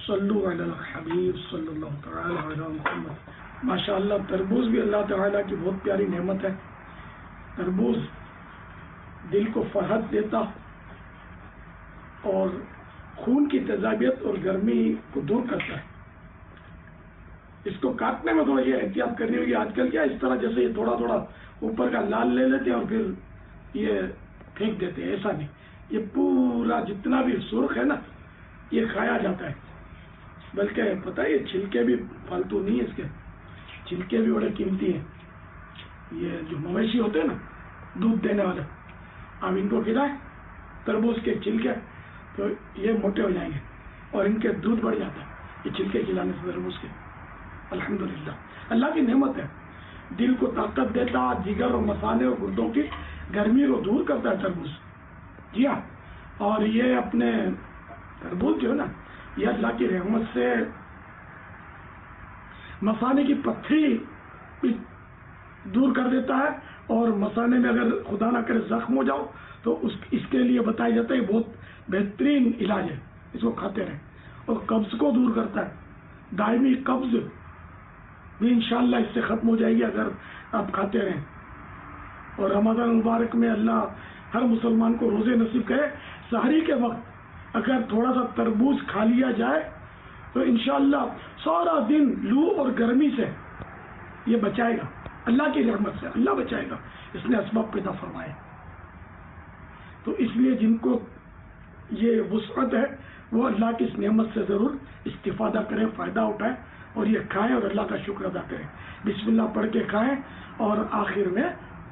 صلو علی الحبیب صلی اللہ تعالی علی محمد۔ ماشاءاللہ تربوز بھی اللہ تعالیٰ کی بہت پیاری نعمت ہے۔ تربوز دل کو فرحت دیتا اور خون کی تیزابیت اور گرمی کو دور کرتا ہے۔ اس کو کاٹنے میں تھوڑا یہ احتیاط کرنی ہوگی۔ آج کل کیا اس طرح جیسے یہ تھوڑا تھوڑا اوپر کا لال لے لیتے ہیں اور پھر یہ پھینک دیتے ہیں، ایسا نہیں، یہ پورا جتنا بھی سرخ ہے نا یہ کھایا جاتا ہے۔ بلکہ پتہ ہے یہ چھلکے بھی فالتو نہیں ہے، اس کے چھلکے بھی بڑے قیمتی ہیں۔ یہ جو مویشی ہوتے ہیں نا دودھ دینے والے، اب ان کو کھلائیں تربوز کے چھلکے تو یہ موٹے ہو جائیں گے اور ان کے دودھ بڑھ جاتا ہے یہ چھلکے کھلانے سے تربوز کے۔ الحمدللہ اللہ کی نعمت ہے، دل کو طاقت دیتا، جگر اور مثانے اور گردوں کی گرمی کو دور کرتا ہے تربوز۔ جی ہاں، اور یہ اپنے تربوز جو ہے نا یہ اللہ کی رحمت سے مثانے کی پتھری بھی دور کر دیتا ہے، اور مثانے میں اگر خدا نہ کرے زخم ہو جاؤ تو اس کے لیے بتایا جاتا ہے بہت بہترین علاج ہے، اس کو کھاتے رہیں۔ اور قبض کو دور کرتا ہے، دائمی قبض بھی انشاءاللہ اس سے ختم ہو جائے گی اگر آپ کھاتے رہیں۔ اور رمضان مبارک میں اللہ ہر مسلمان کو روزے نصیب کرے۔ سحری کے وقت اگر تھوڑا سا تربوز کھا لیا جائے تو انشاءاللہ سارا دن لو اور گرمی سے یہ بچائے گا، اللہ کی رحمت سے اللہ بچائے گا، اس نے اسباب پیدا فرمائے۔ تو اس لیے جن کو یہ وسعت ہے وہ اللہ کی اس نعمت سے ضرور استفادہ کریں، فائدہ اٹھائیں اور یہ کھائیں اور اللہ کا شکر ادا کریں۔ بسم اللہ پڑھ کے کھائیں اور آخر میں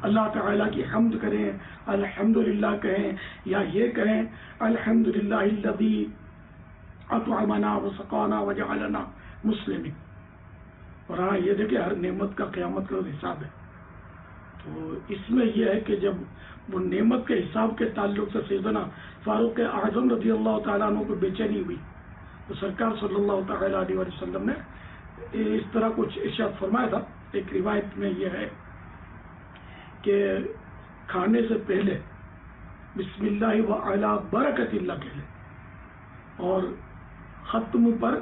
اللہ تعالیٰ کی حمد کریں، الحمدللہ کہیں، یا یہ کہیں الحمدللہ الذی اطعمنا وسقانا وجعلنا مسلمین۔ اور ہاں یہ دیکھیں ہر نعمت کا قیامت کا حساب ہے، تو اس میں یہ ہے کہ جب وہ نعمت کے حساب کے تعلق سے سیدنا فاروق اعظم رضی اللہ تعالیٰ عنہ کو بے چینی ہوئی تو سرکار صلی اللہ تعالیٰ علیہ وسلم نے اس طرح کچھ ارشاد فرمایا تھا۔ ایک روایت میں یہ ہے کہ کھانے سے پہلے بسم اللہ وعلی برکت اللہ کہہ لیں، اور ختم پر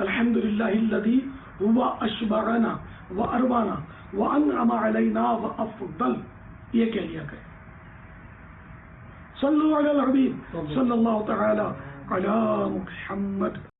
الحمدللہ الذی هو اشبعنا واروانا وانعم علینا وافضل، یہ کہہ لیا کریں۔ صلو علی الحبیب صلی اللہ تعالی علی محمد۔